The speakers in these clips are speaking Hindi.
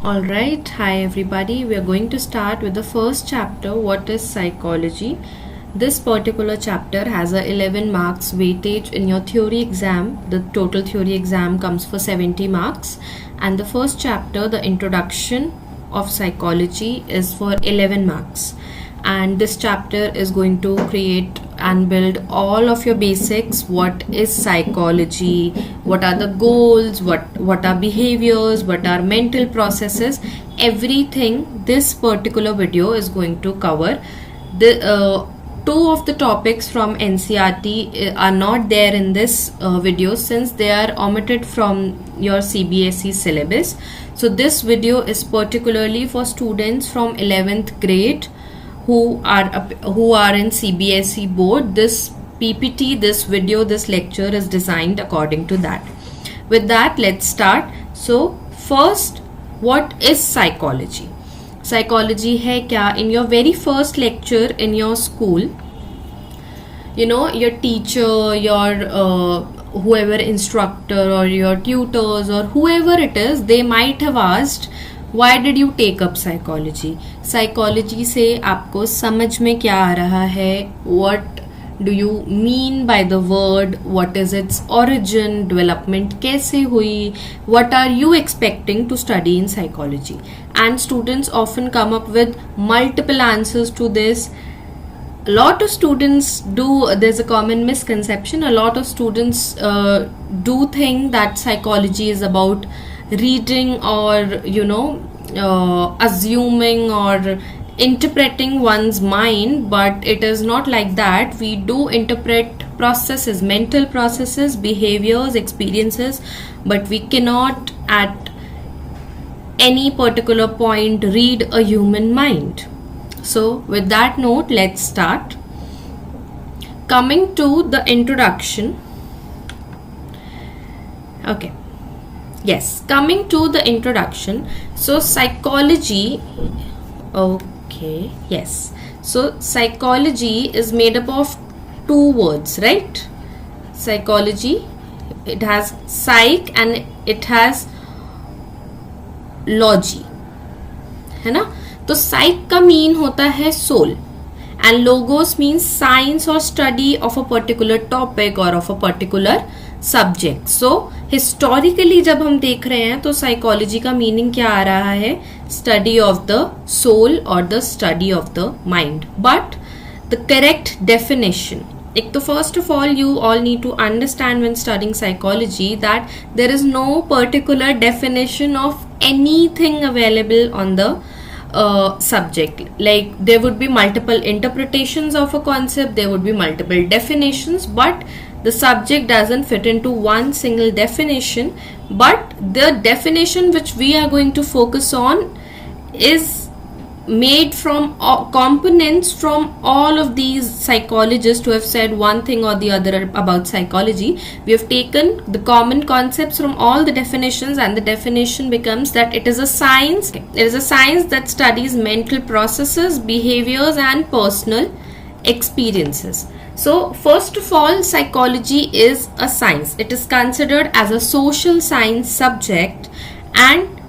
Alright, hi everybody. We are going to start with the first chapter, what is psychology. This particular chapter has a 11 marks weightage in your theory exam. The total theory exam comes for 70 marks, and the first chapter, the introduction of psychology, is for 11 marks. And this chapter is going to create and build all of your basics. What is psychology, what are the goals, what are behaviors, what are mental processes, everything this particular video is going to cover. The two of the topics from NCERT are not there in this video since they are omitted from your CBSE syllabus. So this video is particularly for students from 11th grade who are in CBSE board. This PPT, this video, this lecture is designed according to that. With that, let's start. So first, what is psychology? Psychology hai kya? In your very first lecture in your school, your teacher, your whoever instructor or your tutors or whoever it is, they might have asked, why did you take up psychology? Psychology से आपको समझ में क्या आ रहा है? What do you mean by the word? What is its origin? Development कैसे हुई? What are you expecting to study in psychology? And students often come up with multiple answers to this. A lot of students do, there's a common misconception, a lot of students do think that psychology is about reading or assuming or interpreting one's mind, but it is not like that. We do interpret processes, mental processes, behaviors, experiences, but we cannot at any particular point read a human mind. So with that note, let's start. Coming to the introduction. Okay. Yes, coming to the introduction. So psychology, okay, yes. So psychology is made up of two words, right? Psychology, it has psych and it has logy, है ना? तो psych का mean होता है soul and logos means science or study of a particular topic or of a particular subject. So historically जब हम देख रहे हैं तो psychology का meaning क्या आ रहा है? Study of the soul or the study of the mind. But the correct definition, एक तो first of all you all need to understand when studying psychology that there is no particular definition of anything available on the subject. Like there would be multiple interpretations of a concept, there would be multiple definitions, but the subject doesn't fit into one single definition. But the definition which we are going to focus on is made from components from all of these psychologists who have said one thing or the other about psychology. We have taken the common concepts from all the definitions, and the definition becomes that it is a science. It is a science that studies mental processes, behaviors and personal experiences. So first of all, psychology is a science. It is considered as a social science subject, and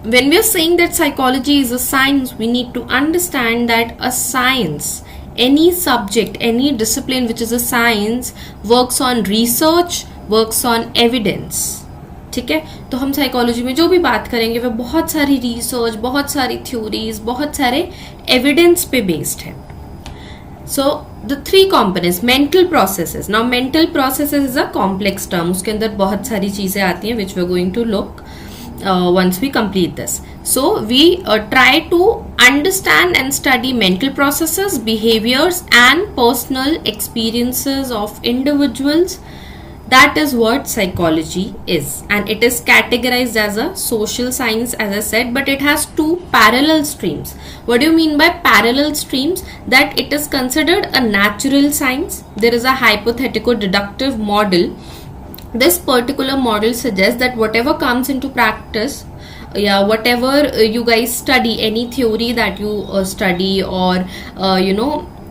when we are saying that psychology is a science, we need to understand that a science, any subject, any discipline which is a science, works on research, works on evidence. ठीक है, तो हम साइकोलॉजी में जो भी बात करेंगे वह बहुत सारी रिसर्च, बहुत सारी थ्योरीज, बहुत सारे एविडेंस पे बेस्ड है. So the three components, mental processes. Now mental processes is a complex term. उसके अंदर बहुत सारी चीजें आती हैं which we are going to look once we complete this. So we try to understand and study mental processes, behaviors and personal experiences of individuals. That is what psychology is, and it is categorized as a social science, as I said, but it has two parallel streams. What do you mean by parallel streams? That it is considered a natural science. There is a hypothetical deductive model. This particular model suggests that whatever comes into practice, whatever you guys study, any theory that you study or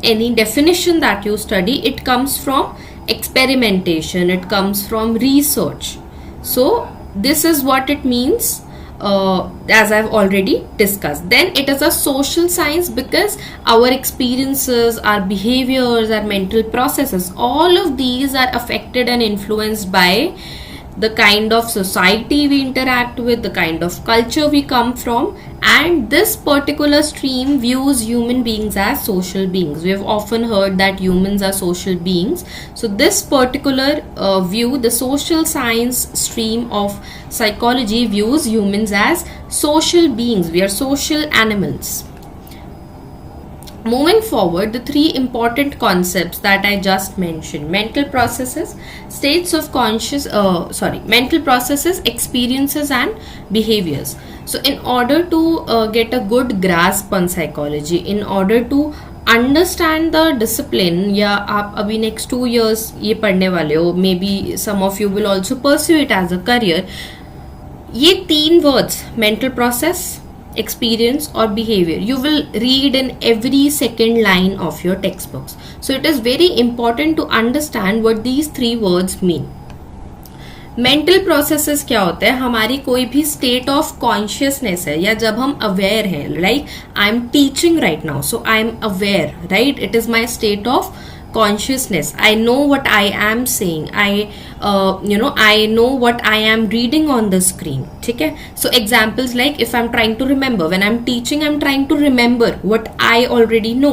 any definition that you study, it comes from experimentation, it comes from research. So this is what it means as I've already discussed. Then it is a social science because our experiences, our behaviors, our mental processes, all of these are affected and influenced by the kind of society we interact with, the kind of culture we come from, and this particular stream views human beings as social beings. We have often heard that humans are social beings. So this particular view, the social science stream of psychology, views humans as social beings. We are social animals. Moving forward, the three important concepts that I just mentioned: mental processes, states of mental processes, experiences, and behaviors. So in order to get a good grasp on psychology, in order to understand the discipline, या आप अभी नेक्स्ट 2 years ये पढ़ने वाले हो, maybe some of you will also pursue it as a career. ये 3 words, mental process, experience or behavior, you will read in every second line of your textbooks. So it is very important to understand what these 3 words mean. Mental processes क्या होता है? हमारी कोई भी स्टेट ऑफ कॉन्शियसनेस है, या जब हम अवेयर हैं, like I am teaching right now, so I am aware, right? It is my state of consciousness. I know what I am saying. I know what I am reading on the screen. ठीक है? So examples like if I'm trying to remember, when I'm teaching, I'm trying to remember what I already know,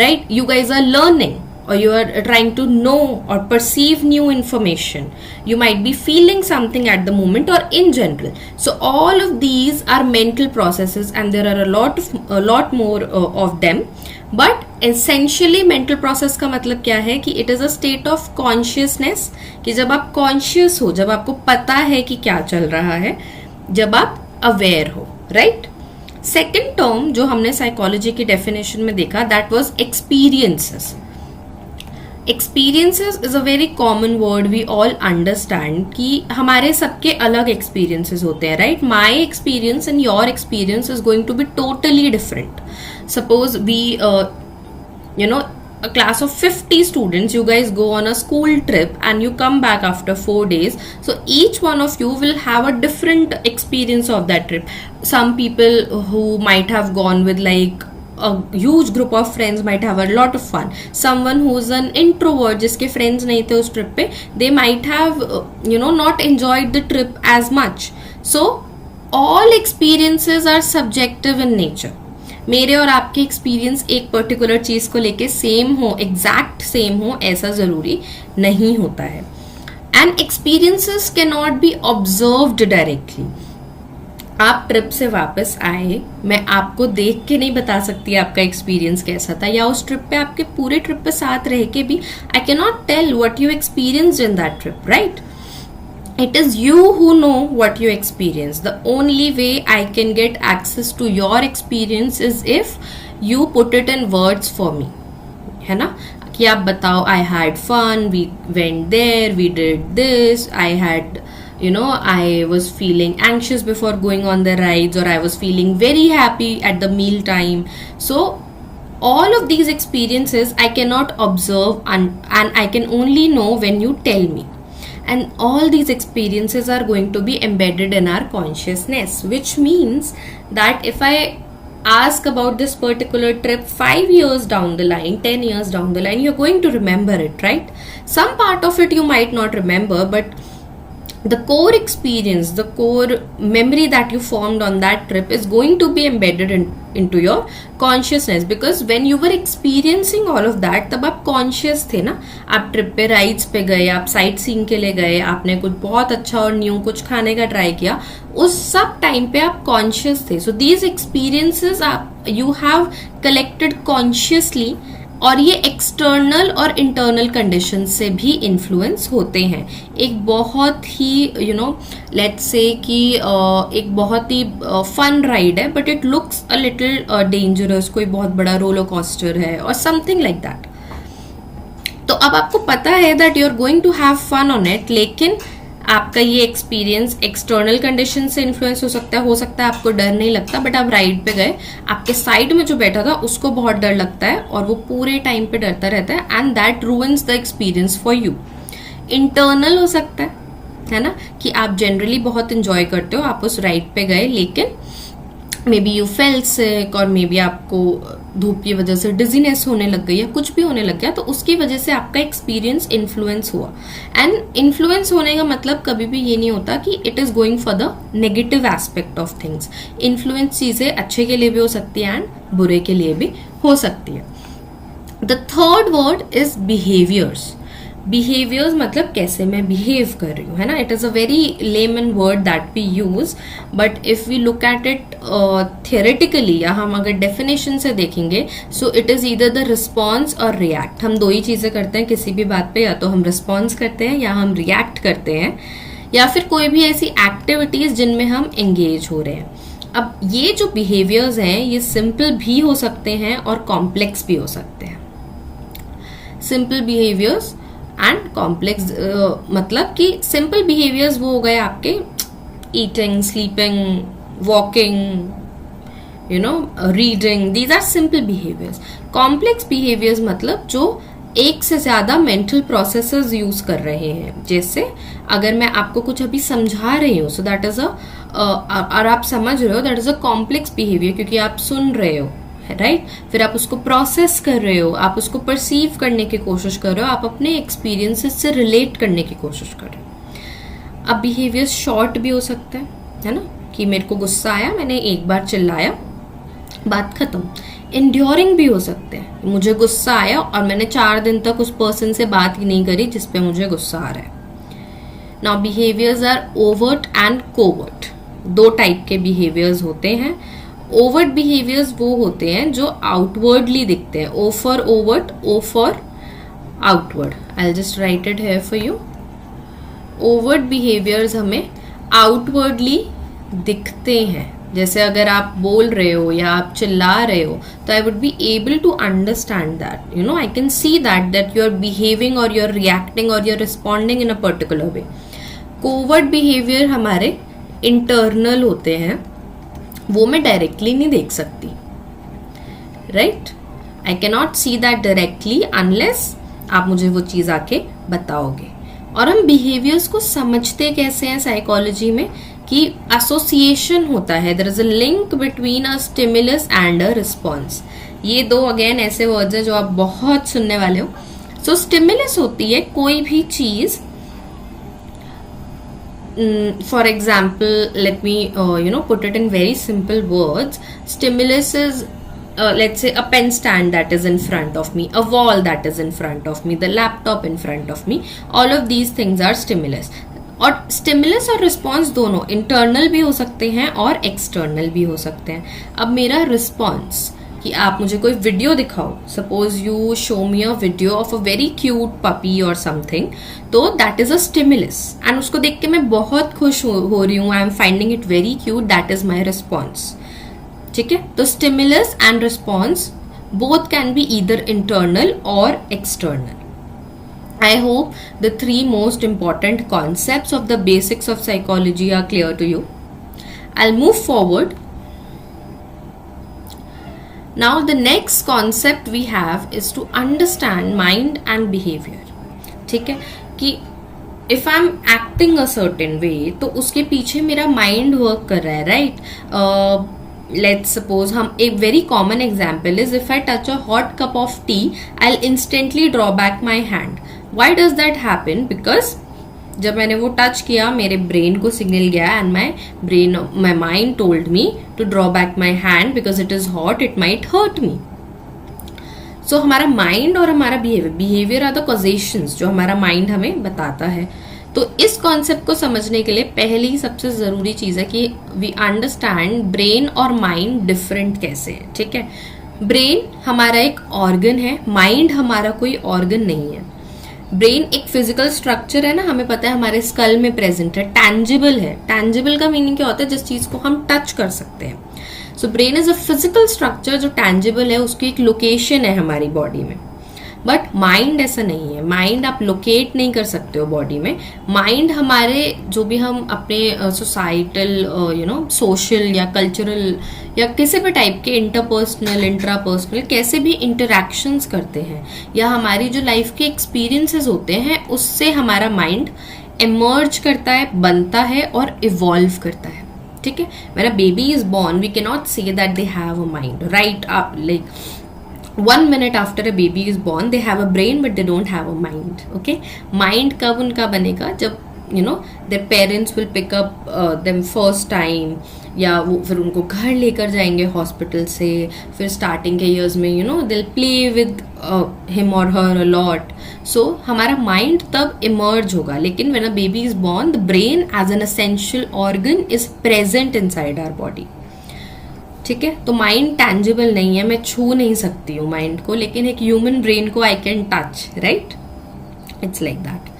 right? You guys are learning, or you are trying to know or perceive new information. You might be feeling something at the moment, or in general. So all of these are mental processes, and there are a lot more of them. But essentially mental process का मतलब क्या है कि it is a state of consciousness, कि जब आप कॉन्शियस हो, जब आपको पता है कि क्या चल रहा है, जब आप अवेयर हो, राइट? सेकेंड टर्म जो हमने साइकोलॉजी की डेफिनेशन में देखा, that was experiences. Experiences is a very common word, we all understand कि हमारे सबके अलग एक्सपीरियंसेस होते हैं, right? My experience and your experience is going to be totally different. Suppose we, a class of 50 students, you guys go on a school trip and you come back after 4 days. So each one of you will have a different experience of that trip. Some people who might have gone with like a huge group of friends might have a lot of fun. Someone who's an introvert, जिसके friends नहीं थे उस trip पे, they might have not enjoyed the trip as much. So all experiences are subjective in nature. मेरे और आपके एक्सपीरियंस एक पर्टिकुलर चीज को लेके सेम हो, एग्जैक्ट सेम हो, ऐसा जरूरी नहीं होता है. And experiences can not be observed directly. आप ट्रिप से वापस आए, मैं आपको देख के नहीं बता सकती आपका एक्सपीरियंस कैसा था, या उस ट्रिप पे आपके पूरे ट्रिप पे साथ रह के भी I can not tell what you experienced in that trip, right? It is you who know what you experience. The only way I can get access to your experience is if you put it in words for me. है ना? कि आप बताओ, I had fun, we went there, we did this, I was feeling anxious before going on the rides, or I was feeling very happy at the meal time. So all of these experiences I cannot observe, and I can only know when you tell me. And all these experiences are going to be embedded in our consciousness, which means that if I ask about this particular trip 5 years down the line, 10 years down the line, you're going to remember it, right? Some part of it you might not remember, but the core experience, the core memory that you formed on that trip is going to be embedded into your consciousness, because when you were experiencing all of that, तब आप conscious थे ना. आप ट्रिप पे, राइड्स पे गए, आप साइट सीइंग के लिए गए, आपने कुछ बहुत अच्छा और न्यू कुछ खाने का ट्राई किया, उस सब टाइम पे आप कॉन्शियस थे. So these experiences you have collected consciously, और ये एक्सटर्नल और इंटरनल कंडीशन से भी इन्फ्लुएंस होते हैं. एक बहुत ही लेट्स से कि एक बहुत ही फन राइड है, but it looks a little dangerous, कोई बहुत बड़ा रोलर कोस्टर है और समथिंग लाइक दैट. तो अब आपको पता है that you are going to have fun on it, लेकिन आपका ये एक्सपीरियंस एक्सटर्नल कंडीशन से इन्फ्लुएंस हो सकता है आपको डर नहीं लगता, बट आप राइड पे गए, आपके साइड में जो बैठा था उसको बहुत डर लगता है, और वो पूरे टाइम पे डरता रहता है, and that ruins the experience for you. Internal हो सकता है, है ना, कि आप जनरली बहुत इंजॉय करते हो, आप उस राइड पे गए, लेकिन मे बी यू फेल्ट सिक, और मे बी आपको धूप की वजह से डिजीनेस होने लग गई या कुछ भी होने लग गया, तो उसकी वजह से आपका एक्सपीरियंस इन्फ्लुएंस हुआ. एंड इन्फ्लुएंस होने का मतलब कभी भी ये नहीं होता कि it is going for the negative aspect of things. Influence चीजें अच्छे के लिए भी हो सकती है एंड बुरे के लिए भी हो सकती है. The third word is behaviours. Behaviours मतलब कैसे मैं बिहेव कर रही हूँ, है ना. It is a very layman word that we use, but if we look at it theoretically, या हम अगर डेफिनेशन से देखेंगे, so it is either the response or react. हम दो ही चीजें करते हैं किसी भी बात पे, या तो हम रिस्पॉन्स करते हैं या हम रिएक्ट करते हैं, या फिर कोई भी ऐसी एक्टिविटीज जिनमें हम एंगेज हो रहे हैं. अब ये जो बिहेवियर्स हैं ये सिंपल भी हो सकते हैं और कॉम्प्लेक्स भी हो सकते हैं. सिंपल बिहेवियर्स एंड कॉम्प्लेक्स मतलब कि सिंपल बिहेवियर्स वो हो गए आपके eating, sleeping, walking, you know, reading. These are simple behaviours. Complex behaviours मतलब जो एक से ज्यादा मेंटल प्रोसेसेस यूज कर रहे हैं. जैसे अगर मैं आपको कुछ अभी समझा रही हूँ, सो दैट इज और आप समझ रहे हो, that is a complex behaviour, क्योंकि आप सुन रहे हो, राइट. फिर आप उसको प्रोसेस कर रहे हो, आप उसको परसीव करने की कोशिश कर रहे हो, आप अपने एक्सपीरियंसेस से रिलेट करने की कोशिश कर रहे हो. अब बिहेवियर शॉर्ट भी हो सकता है ना, कि मेरे को गुस्सा आया, मैंने एक बार चिल्लाया, बात खत्म. इंड्योरिंग भी हो सकते हैं, मुझे गुस्सा आया और मैंने 4 दिन तक उस पर्सन से बात ही नहीं करी जिसपे मुझे गुस्सा आ रहा है. Now behaviours are overt and covert. 2 type के बिहेवियर्स होते हैं. ओवर्ट बिहेवियर्स वो होते हैं जो आउटवर्डली दिखते हैं. O for overt, O for outward. I will just write it here for you. Overt behaviours हमें आउटवर्डली दिखते हैं. जैसे अगर आप बोल रहे हो या आप चिल्ला रहे हो, तो I would be able to understand that, you know, I can see that you are behaving or you are reacting or you are responding in a particular way. Covert behaviour हमारे इंटरनल होते हैं, वो मैं डायरेक्टली नहीं देख सकती, right. I can not see that directly unless आप मुझे वो चीज आके बताओगे. और हम बिहेवियर्स को समझते कैसे हैं साइकोलॉजी में, कि एसोसिएशन होता है. There is a link between a stimulus and a response. ये 2 अगेन ऐसे वर्ड्स हैं जो आप बहुत सुनने वाले हो. सो स्टिमुलस होती है कोई भी चीज. For example, let me put it in very simple words. Stimulus is let's say a pen stand that is in front of me, a wall that is in front of me, the laptop in front of me. All of these things are stimulus. और स्टिमुलस और रिस्पॉन्स दोनों इंटरनल भी हो सकते हैं और एक्सटर्नल भी हो सकते हैं. अब मेरा रिस्पॉन्स, कि आप मुझे कोई वीडियो दिखाओ, suppose you show me a video of a very cute puppy और समथिंग, तो that is a stimulus. And उसको देख के मैं बहुत खुश हो रही हूँ, I am finding it very cute, that is my response. ठीक है. तो stimulus and response both can be either internal और external. I hope the 3 most important concepts of the basics of psychology are clear to you. I'll move forward. Now the next concept we have is to understand mind and behavior. ठीक है, कि if I'm acting a certain way, तो उसके पीछे मेरा mind work कर रहा है, right? Let's suppose हम एक very common example is if I touch a hot cup of tea, I'll instantly draw back my hand. Why does that happen? Because जब मैंने वो टच किया, मेरे ब्रेन को सिग्नल गया and my mind told me to draw back my hand because it is hot, it might hurt me. So हमारा माइंड और हमारा बिहेवियर आर द कॉजेशंस जो हमारा माइंड हमें बताता है. तो इस कॉन्सेप्ट को समझने के लिए पहली सबसे जरूरी चीज है कि वी अंडरस्टैंड ब्रेन और माइंड डिफरेंट कैसे है. ठीक है. ब्रेन हमारा एक ऑर्गन है, माइंड हमारा कोई ऑर्गन नहीं है. ब्रेन एक फिजिकल स्ट्रक्चर है ना, हमें पता है हमारे स्कल में प्रेजेंट है, टैंजिबल है. टैंजिबल का मीनिंग क्या होता है? जिस चीज को हम टच कर सकते हैं. So brain is a physical structure जो टैंजिबल है, उसकी एक लोकेशन है हमारी बॉडी में. बट माइंड ऐसा नहीं है. माइंड आप लोकेट नहीं कर सकते हो बॉडी में. माइंड हमारे जो भी हम अपने सोसाइटल सोशल या कल्चरल या किसी भी टाइप के इंटरपर्सनल इंट्रापर्सनल कैसे भी इंटरैक्शंस करते हैं या हमारी जो लाइफ के एक्सपीरियंसेस होते हैं उससे हमारा माइंड emerge करता है, बनता है और evolve करता है. ठीक है. When a baby is born, we cannot say that they have a mind, right? Like 1 minute after a baby is born, they have a brain but they don't have a mind. Okay. Mind कब उनका बनेगा? जब their parents will pick up them first time, या वो फिर उनको घर लेकर जाएंगे हॉस्पिटल से, फिर स्टार्टिंग के ईयर्स में दिल प्ले विद हिम और हर अ लॉट. सो हमारा माइंड तब इमर्ज होगा. लेकिन when a baby is born, the brain as an essential organ is present inside our body. ठीक है. तो माइंड टैंजिबल नहीं है, मैं छू नहीं सकती हूँ माइंड को, लेकिन एक ह्यूमन ब्रेन को I can touch, right? It's like that.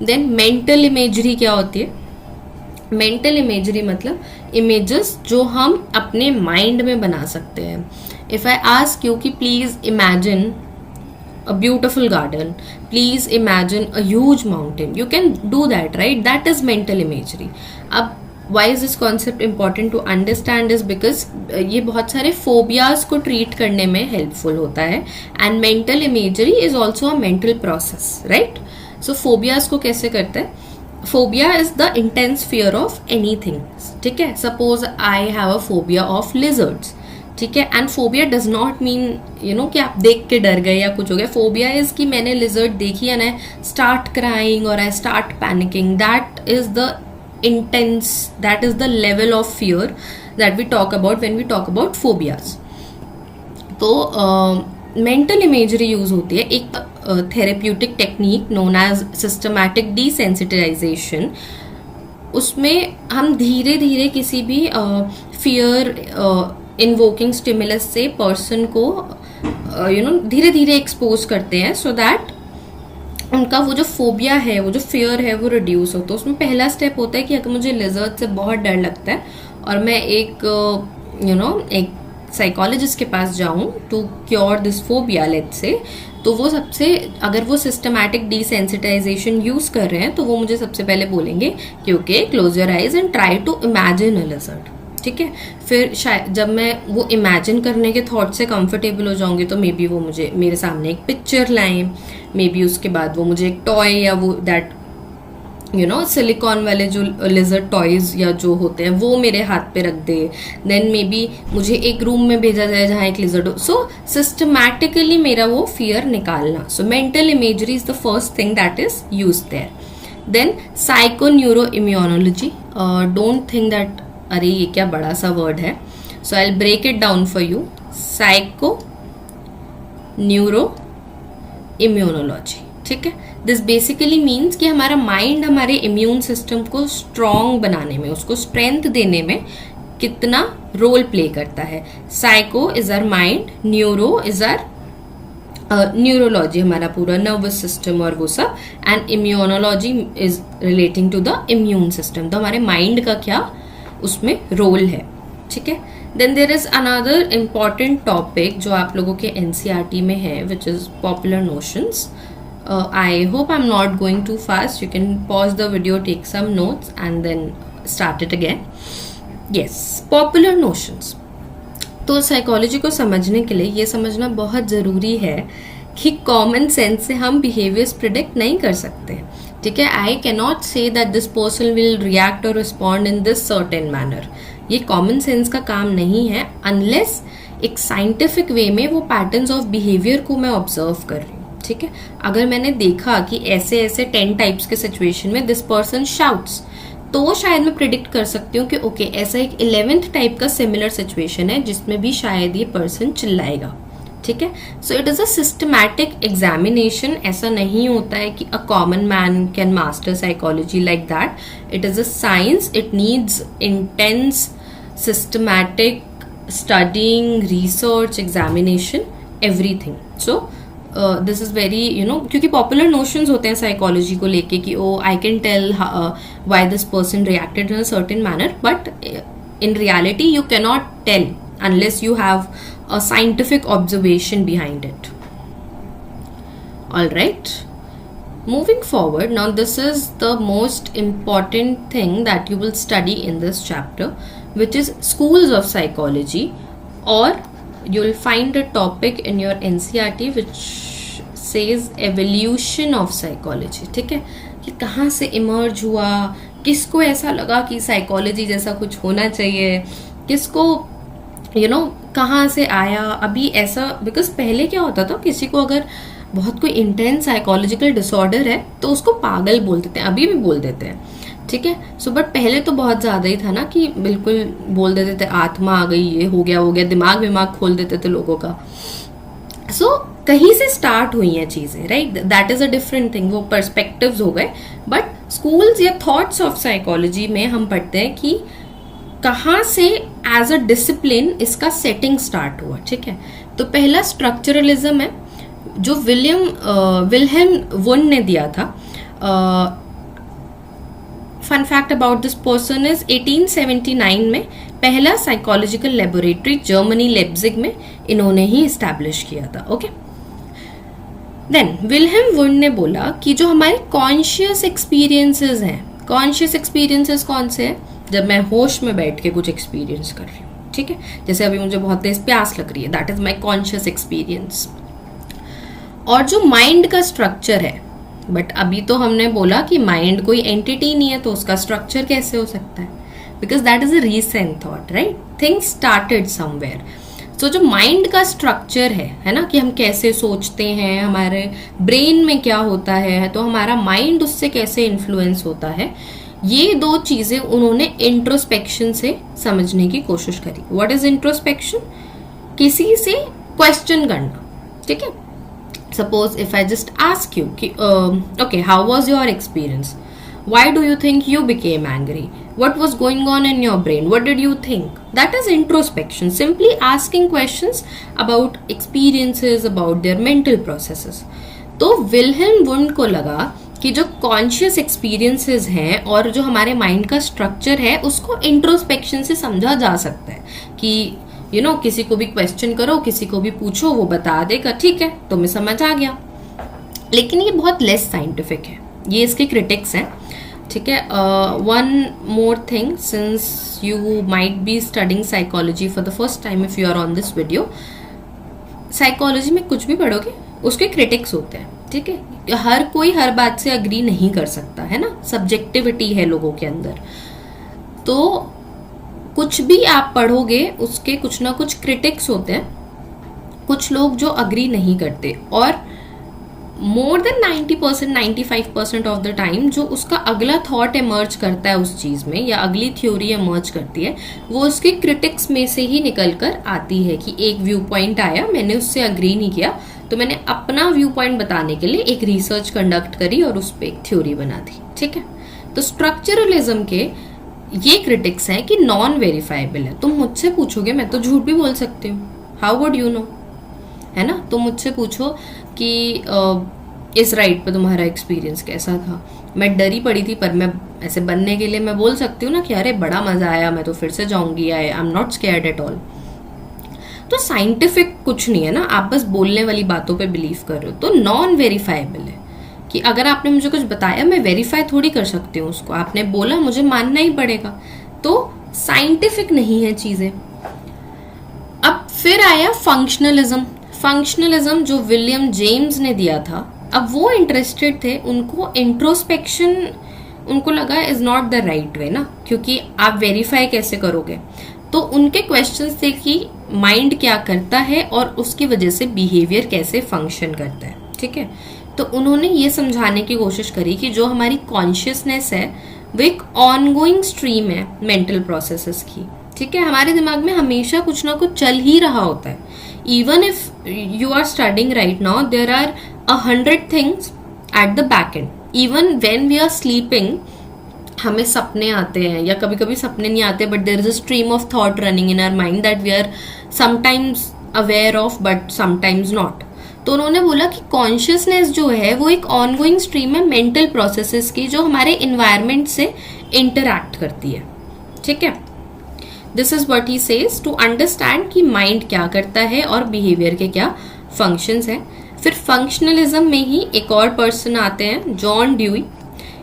Then mental imagery क्या होती है? मेंटल इमेजरी मतलब इमेजेस जो हम अपने माइंड में बना सकते हैं. इफ आई आस्क यू कि please imagine a beautiful garden, please imagine a huge mountain, you can do that, right? That is mental imagery. अब why is this concept important to understand is because ये बहुत सारे phobias को treat करने में helpful होता है, and mental imagery is also a mental process, right? So phobias को कैसे करते हैं? Phobia is the intense fear of anything. ठीक है. Suppose I have a phobia of lizards. ठीक है. And phobia does not mean कि आप देख के डर गए या कुछ हो गया. फोबिया इज कि मैंने लिजर्ड देखी एंड आई स्टार्ट क्राइंग और I start panicking. That is the intense, that is the level of fear that we talk about when we talk about phobias. तो मेंटल इमेजरी यूज होती है. एक therapeutic technique known as systematic desensitisation. उसमें हम धीरे धीरे किसी भी फियर इन्वोकिंग स्टिमुलस से पर्सन को धीरे धीरे एक्सपोज करते हैं, सो दैट उनका वो जो फोबिया है, वो जो फियर है, वो रिड्यूस हो. तो उसमें पहला स्टेप होता है कि अगर मुझे लिजर्ड से बहुत डर लगता है और मैं एक एक साइकोलॉजिस्ट के पास जाऊं to cure this phobia let's say, तो वो सबसे, अगर वो सिस्टमैटिक डिसेंसिटाइजेशन यूज कर रहे हैं तो वो मुझे सबसे पहले बोलेंगे कि okay, close your eyes and try to imagine a lizard. ठीक है. फिर शायद जब मैं वो इमेजिन करने के थॉट से कंफर्टेबल हो जाऊंगी तो मे बी वो मुझे मेरे सामने एक पिक्चर लाएं, मे बी उसके बाद वो मुझे एक टॉय या वो दैट सिलिकॉन वाले जो लिजर्ड टॉयज या जो होते हैं वो मेरे हाथ पे रख दे. देन मे बी मुझे एक रूम में भेजा जाए जहाँ एक लिजर्ड हो. सो सिस्टमैटिकली मेरा वो फियर निकालना. So mental imagery is the first thing that is use there. Then psycho neuro immunology. Don't think that अरे ये क्या बड़ा सा वर्ड है. So I will break it down for you. Psycho neuro immunology. ठीक है. दिस बेसिकली मीन्स कि हमारा माइंड हमारे इम्यून सिस्टम को स्ट्रॉन्ग बनाने में, उसको स्ट्रेंथ देने में कितना रोल प्ले करता है. Psycho is our mind, neuro is our neurology, हमारा पूरा नर्वस सिस्टम और वो सब, and immunology is relating to the immune system. तो हमारे माइंड का क्या उसमें रोल है. ठीक है. Then there is another important topic जो आप लोगों के एनसीईआरटी में है, which is popular notions. I hope I'm not going too fast. You can pause the video, take some notes and then start it again. Yes, popular notions. तो साइकोलॉजी को समझने के लिए ये समझना बहुत ज़रूरी है कि कॉमन सेंस से हम बिहेवियर्स प्रिडिक्ट नहीं कर सकते. ठीक है. I can not say that this person will react और respond in this certain manner. ये कॉमन सेंस का काम नहीं है अनलेस एक साइंटिफिक वे में वो पैटर्न्स ऑफ बिहेवियर को मैं ऑब्जर्व कर रही हूँ. ठीक है. अगर मैंने देखा कि ऐसे ऐसे 10 टाइप्स के सिचुएशन में दिस पर्सन शाउट्स, तो शायद मैं प्रिडिक्ट कर सकती हूँ कि ओके ऐसा एक 11th टाइप का सिमिलर सिचुएशन है जिसमें भी शायद ये पर्सन चिल्लाएगा. ठीक है. So it is a systematic examination. ऐसा नहीं होता है कि a common man can master psychology like that. It is a science. It needs intense systematic studying, research, examination, everything. So this is very क्योंकि पॉपुलर नोशंस होते हैं साइकोलॉजी को लेके कि oh I can tell why this person reacted in a certain manner, but in reality you can not tell unless you have a scientific observation behind it. All right. Moving forward, now this is the most important thing that you will study in this chapter, which is schools of psychology, or you will find a topic in your NCERT which says evolution of psychology. ठीक है. कि कहाँ से इमर्ज हुआ, किसको ऐसा लगा कि साइकोलॉजी जैसा कुछ होना चाहिए, किसको कहाँ से आया अभी ऐसा। बिकॉज पहले क्या होता था, किसी को अगर बहुत कोई इंटेंस साइकोलॉजिकल डिसऑर्डर है तो उसको पागल बोल देते हैं, अभी भी बोल देते हैं, ठीक है। सो बट पहले तो बहुत ज़्यादा ही था ना कि बिल्कुल बोल देते थे आत्मा आ गई, ये हो गया, दिमाग खोल देते थे लोगों का। सो कहीं से स्टार्ट हुई हैं चीज़ें, right, that is a different thing, वो पर्सपेक्टिव्स हो गए। बट स्कूल्स या थॉट्स ऑफ साइकोलॉजी में हम पढ़ते हैं कि कहाँ से एज अ डिसिप्लिन इसका सेटिंग स्टार्ट हुआ, ठीक है। तो पहला स्ट्रक्चरलिज्म है जो विल्हेम वुंड ने दिया था। Fun fact about this person is 1879 में पहला साइकोलॉजिकल लेबोरेटरी जर्मनी लेप्जिग में इन्होंने ही इस्टेब्लिश किया था, ओके। देन विल्हेम वुंड ने बोला कि जो हमारे कॉन्शियस एक्सपीरियंसेस हैं, कॉन्शियस एक्सपीरियंसेस कौन से हैं, जब मैं होश में बैठ के कुछ एक्सपीरियंस कर रही हूँ, ठीक है। जैसे अभी मुझे बहुत तेज प्यास लग रही है, that is my conscious experience. और जो माइंड का स्ट्रक्चर है, बट अभी तो हमने बोला कि माइंड कोई एंटिटी नहीं है, तो उसका स्ट्रक्चर कैसे हो सकता है, because that is a recent thought, right, things started somewhere. तो जो माइंड का स्ट्रक्चर है ना, कि हम कैसे सोचते हैं, हमारे ब्रेन में क्या होता है, तो हमारा माइंड उससे कैसे इन्फ्लुएंस होता है, ये दो चीजें उन्होंने इंट्रोस्पेक्शन से समझने की कोशिश करी। What is introspection? किसी से क्वेश्चन करना, ठीक है। Suppose if I just ask you कि okay, how was your experience, why do you think you became angry, what was going on in your brain, what did you think, that is introspection, simply asking questions about experiences, about their mental processes. तो विल्हेम वुंड को लगा कि जो कॉन्शियस एक्सपीरियंसेस हैं और जो हमारे माइंड का स्ट्रक्चर है, उसको इंट्रोस्पेक्शन से समझा जा सकता है कि किसी को भी क्वेश्चन करो, किसी को भी पूछो, वो बता देगा, ठीक है, तुम्हें समझ आ गया। लेकिन ये बहुत लेस साइंटिफिक है, ये इसके क्रिटिक्स हैं, ठीक है। One more thing, since you might be studying psychology for the first time if you are on this video, psychology में कुछ भी पढ़ोगे उसके क्रिटिक्स होते हैं, ठीक है। हर कोई हर बात से अग्री नहीं कर सकता है ना, सब्जेक्टिविटी है लोगों के अंदर। तो कुछ भी आप पढ़ोगे उसके कुछ ना कुछ क्रिटिक्स होते हैं, कुछ लोग जो अग्री नहीं करते, और more than 90%, 95% of the time जो उसका अगला थॉट इमर्ज करता है उस चीज में, या अगली थ्योरी इमर्ज करती है, वो उसके क्रिटिक्स में से ही निकल कर आती है कि एक व्यू पॉइंट आया, मैंने उससे अग्री नहीं किया, तो मैंने अपना व्यू पॉइंट बताने के लिए एक रिसर्च कंडक्ट करी और उस पर एक थ्योरी बना दी, ठीक है। तो स्ट्रक्चरलिज्म के ये क्रिटिक्स हैं कि नॉन वेरीफाइबल है। तुम मुझसे पूछोगे, मैं तो झूठ भी बोल सकती हूँ, हाउ वुड यू नो, है ना। तुम मुझसे पूछो कि इस राइड पे तुम्हारा एक्सपीरियंस कैसा था, मैं डरी पड़ी थी, पर मैं ऐसे बनने के लिए मैं बोल सकती हूँ ना कि अरे बड़ा मजा आया, मैं तो फिर से जाऊंगी, I am not scared at all. तो साइंटिफिक कुछ नहीं है ना, आप बस बोलने वाली बातों पे बिलीव कर रहे हो। तो नॉन वेरीफाइबल है कि अगर आपने मुझे कुछ बताया, मैं वेरीफाई थोड़ी कर सकती हूँ उसको, आपने बोला मुझे मानना ही पड़ेगा। तो साइंटिफिक नहीं है चीजें। अब फिर आया फंक्शनलिज्म। फंक्शनलिज्म जो विलियम जेम्स ने दिया था, अब वो इंटरेस्टेड थे, उनको इंट्रोस्पेक्शन उनको लगा is not the right way ना, क्योंकि आप वेरीफाई कैसे करोगे। तो उनके क्वेश्चंस थे कि माइंड क्या करता है और उसकी वजह से बिहेवियर कैसे फंक्शन करता है, ठीक है। तो उन्होंने ये समझाने की कोशिश करी कि जो हमारी कॉन्शियसनेस है वो एक ऑनगोइंग स्ट्रीम है मेंटल प्रोसेसेस की, ठीक है। हमारे दिमाग में हमेशा कुछ ना कुछ चल ही रहा होता है। Even if you are studying right now, there are 100 things at the back end. Even when we are sleeping, हमें सपने आते हैं, या कभी कभी सपने नहीं आते, but there is a stream of thought running in our mind that we are sometimes aware of but sometimes not. तो उन्होंने बोला कि कॉन्शियसनेस जो है वो एक ऑनगोइंग स्ट्रीम है मेंटल प्रोसेसेस की, जो हमारे इन्वायरमेंट से इंटरैक्ट करती है, ठीक है। This is what he says to understand कि माइंड क्या करता है और बिहेवियर के क्या फंक्शंस हैं। फिर फंक्शनलिज्म में ही एक और पर्सन आते हैं, जॉन ड्यूई।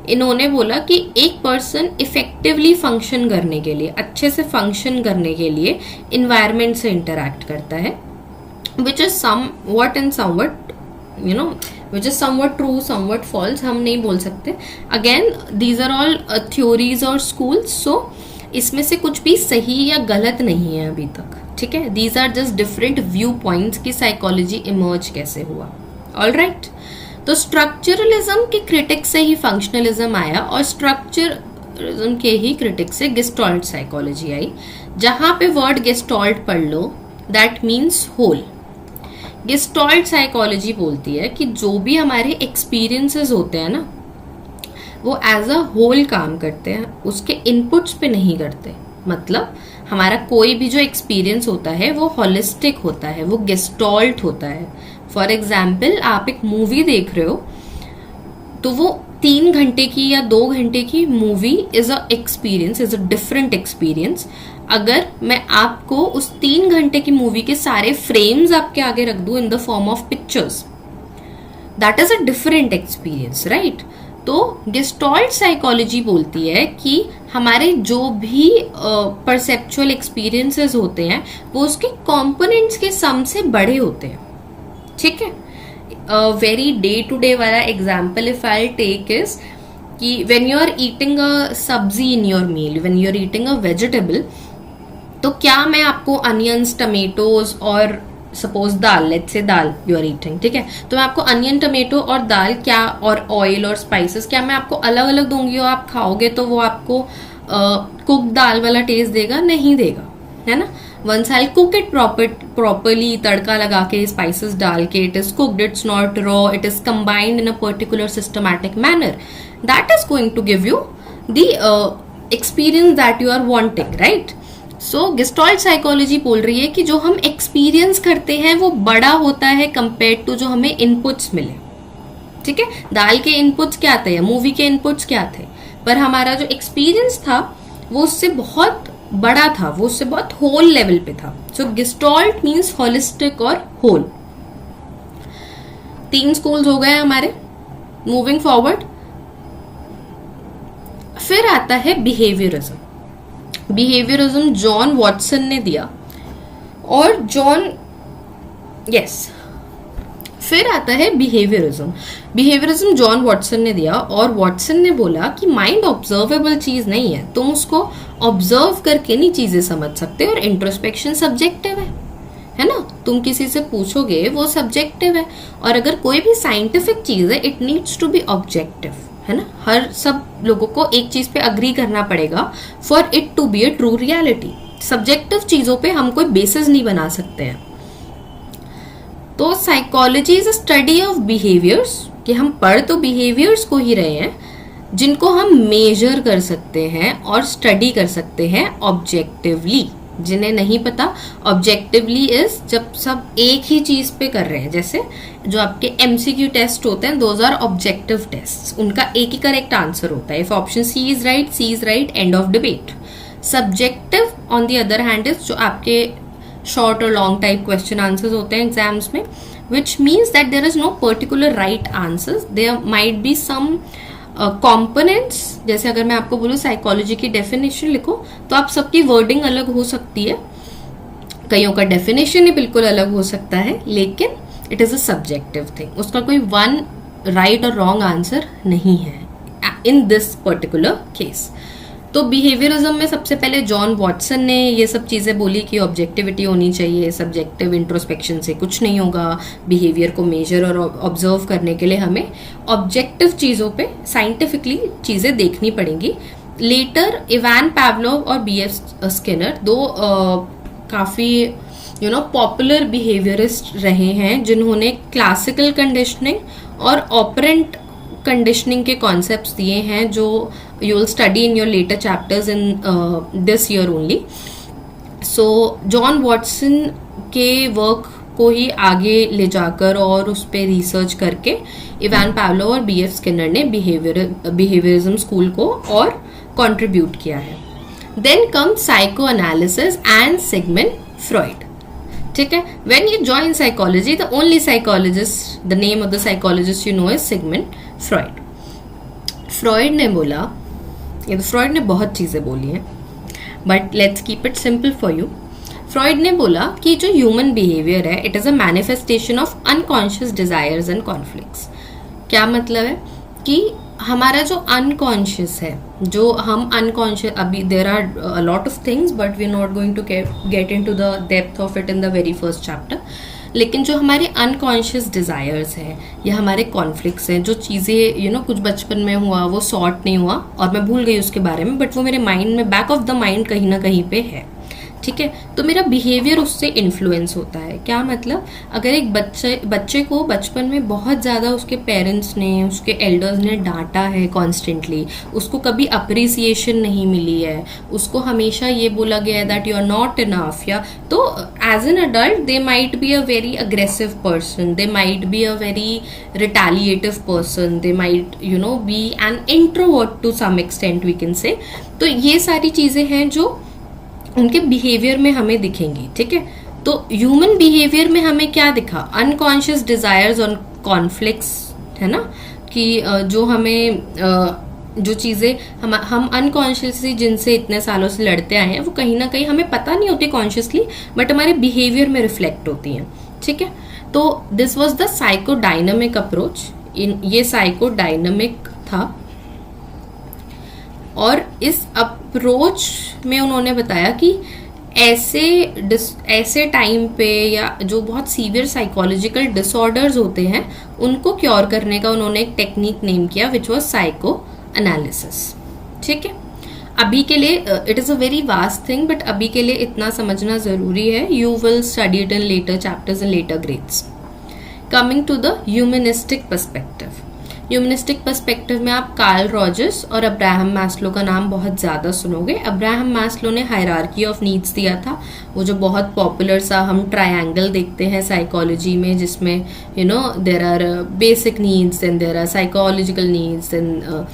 इन्होंने बोला कि एक पर्सन इफेक्टिवली फंक्शन करने के लिए, अच्छे से फंक्शन करने के लिए इन्वायरमेंट से इंटरैक्ट करता है, which is something and something which is something true something false, हम नहीं बोल सकते. Again these are all theories और स्कूल्स, सो इसमें से कुछ भी सही या गलत नहीं है अभी तक. ठीक है, these are just different view points की साइकोलॉजी इमर्ज कैसे हुआ. ऑल राइट, तो स्ट्रक्चरलिज्म के क्रिटिक से ही फंक्शनलिज्म आया और स्ट्रक्चरलिज्म के ही क्रिटिक से गेस्टाल्ट साइकोलॉजी आई. जहां पे वर्ड गेस्टाल्ट पढ़ लो, that means whole. Gestalt psychology बोलती है कि जो भी हमारे एक्सपीरियंसेस होते हैं ना, वो एज अ होल काम करते हैं, उसके इनपुट्स पे नहीं करते. मतलब हमारा कोई भी जो एक्सपीरियंस होता है वो होलिस्टिक होता है, वो गेस्टाल्ट होता है. फॉर एग्जाम्पल, आप एक मूवी देख रहे हो तो वो 3 घंटे की या 2 घंटे की movie is a experience, is a different experience. अगर मैं आपको उस 3 घंटे की मूवी के सारे फ्रेम्स आपके आगे रख दूं in the form of pictures, that is a different experience, right. तो गेस्टाल्ट साइकोलॉजी बोलती है कि हमारे जो भी परसेप्चुअल एक्सपीरियंसेस होते हैं वो उसके कंपोनेंट्स के सम से बड़े होते हैं. ठीक है, वेरी डे टू डे वाला example if I take is कि when you are eating a sabzi in your meal, when you are eating a vegetable, तो क्या मैं आपको अनियंस, टमेटोज और suppose dal, let's say dal you are eating, ठीक है, तो मैं आपको अनियन, टमेटो और दाल क्या, और ऑयल और स्पाइसेस, क्या मैं आपको अलग अलग दूंगी और आप खाओगे तो वो आपको कुक दाल वाला टेस्ट देगा? नहीं देगा, है ना. Once I cook it properly, तड़का लगा के स्पाइसेस डाल के, it is cooked, it's not raw, it is combined in a particular systematic manner, that is going to give you the experience that you are wanting, right. So gestalt psychology बोल रही है कि जो हम एक्सपीरियंस करते हैं वो बड़ा होता है कंपेयर टू जो हमें इनपुट्स मिले. ठीक है, दाल के इनपुट्स क्या थे, मूवी के इनपुट्स क्या थे, पर हमारा जो एक्सपीरियंस था वो उससे बहुत बड़ा था, वो उससे बहुत होल लेवल पे था. सो गेस्टाल्ट मीन्स होलिस्टिक और होल. 3 स्कूल्स हो गए हमारे. मूविंग फॉरवर्ड, फिर आता है बिहेवियरिज्म. बिहेवियरिज्म जॉन वॉटसन ने दिया और फिर आता है बिहेवियरिज्म. बिहेवियरिज्म जॉन वॉटसन ने दिया और वॉटसन ने बोला कि माइंड ऑब्जर्वेबल चीज नहीं है, तुम उसको ऑब्जर्व करके नहीं चीजें समझ सकते, और इंट्रोस्पेक्शन सब्जेक्टिव है ना. तुम किसी से पूछोगे वो सब्जेक्टिव है, और अगर कोई भी साइंटिफिक चीज है it needs to be objective, है ना. हर सब लोगों को एक चीज पे अग्री करना पड़ेगा for it to be a true reality. Subjective चीजों पे हम कोई बेसिस नहीं बना सकते हैं. तो psychology is a study of behaviours, कि हम पढ़ तो बिहेवियर्स को ही रहे हैं जिनको हम मेजर कर सकते हैं और स्टडी कर सकते हैं ऑब्जेक्टिवली. जिन्हें नहीं पता, ऑब्जेक्टिवली इज जब सब एक ही चीज पे कर रहे हैं. जैसे जो आपके एमसीक्यू टेस्ट होते हैं, दोज आर ऑब्जेक्टिव टेस्ट, उनका एक ही करेक्ट आंसर होता है. If option C is right, end of debate. Subjective on the other hand is जो आपके शॉर्ट और लॉन्ग टाइप क्वेश्चन आंसर्स होते हैं एग्जाम्स में, which means that there is no particular right answers, there might be some components. जैसे अगर मैं आपको बोलूँ साइकोलॉजी की डेफिनेशन लिखो, तो आप सबकी वर्डिंग अलग हो सकती है, कईयों का डेफिनेशन ही बिल्कुल अलग हो सकता है, लेकिन it is a subjective thing. उसका कोई वन राइट और रॉन्ग आंसर नहीं है इन दिस पर्टिकुलर केस. तो बिहेवियरिज्म में सबसे पहले जॉन वॉटसन ने ये सब चीज़ें बोली कि ऑब्जेक्टिविटी होनी चाहिए, सब्जेक्टिव इंट्रोस्पेक्शन से कुछ नहीं होगा, बिहेवियर को मेजर और ऑब्जर्व करने के लिए हमें ऑब्जेक्टिव चीज़ों पे साइंटिफिकली चीज़ें देखनी पड़ेंगी. लेटर इवान पावलोव और B.F. स्किनर, दो काफ़ी पॉपुलर बिहेवियरिस्ट रहे हैं जिन्होंने क्लासिकल कंडीशनिंग और ऑपरेंट कंडीशनिंग के कॉन्सेप्ट्स दिए हैं, जो you will study in your later chapters in this year only. So John Watson के वर्क को ही आगे ले जाकर और उस पर रिसर्च करके इवान पावलोव और B.F. स्किनर ने बिहेवियरिज्म स्कूल को और कंट्रीब्यूट किया है. Then come psychoanalysis and Sigmund Freud. ठीक है, when you join psychology, the only psychologist, the name of the psychologist you know is Sigmund Freud. Freud ने बोला, ये तो फ्रॉइड ने बहुत चीज़ें बोली हैं, but let's keep it simple for you. Freud ने बोला कि जो ह्यूमन बिहेवियर है it is a manifestation of unconscious desires and conflicts. क्या मतलब है कि हमारा जो अनकॉन्शियस है, जो हम अनकॉन्शियस, अभी there are a lot of things but we are not going to get in to the depth of it in the very first chapter, लेकिन जो हमारे अनकॉन्शियस डिज़ायर्स हैं या हमारे कॉन्फ्लिक्ट्स हैं, जो चीज़ें कुछ बचपन में हुआ वो सॉर्ट नहीं हुआ और मैं भूल गई उसके बारे में, बट वो मेरे माइंड में बैक ऑफ द माइंड कहीं ना कहीं पे है, ठीक है, तो मेरा बिहेवियर उससे इन्फ्लुएंस होता है। क्या मतलब, अगर एक बच्चे को बचपन में बहुत ज़्यादा उसके पेरेंट्स ने, उसके एल्डर्स ने डांटा है कॉन्स्टेंटली, उसको कभी अप्रिसिएशन नहीं मिली है, उसको हमेशा ये बोला गया है that you are not enough, या तो as an adult they might be a very aggressive person, they might be a very retaliative person, they might be an introvert to some extent we can say. तो ये सारी चीज़ें हैं जो उनके बिहेवियर में हमें दिखेंगी, ठीक है। तो ह्यूमन बिहेवियर में हमें क्या दिखा, अनकॉन्शियस डिजायर्स और कॉन्फ्लिक्ट्स, है ना, कि जो हमें जो चीज़ें हम अनकॉन्शियसली जिनसे इतने सालों से लड़ते आए हैं वो कहीं ना कहीं हमें पता नहीं होती कॉन्शियसली, बट हमारे बिहेवियर में रिफ्लेक्ट होती हैं, ठीक है। तो this was the psychodynamic approach, ये साइकोडायनामिक था, और इस अप्रोच में उन्होंने बताया कि ऐसे टाइम पे या जो बहुत सीवियर साइकोलॉजिकल डिसऑर्डर्स होते हैं उनको क्योर करने का उन्होंने एक टेक्निक नेम किया विच वाज साइको एनालिसिस, ठीक है। अभी के लिए it is a very vast thing, but अभी के लिए इतना समझना ज़रूरी है, you will study it in later chapters in later grades. Coming to the humanistic perspective, humanistic perspective में आप कार्ल रॉजर्स और अब्राहम मैस्लो का नाम बहुत ज़्यादा सुनोगे। अब्राहम मैस्लो ने हायरार्की ऑफ नीड्स दिया था, वो जो बहुत पॉपुलर सा हम ट्रायंगल देखते हैं साइकोलॉजी में, जिसमें there are basic needs, then there are psychological needs, then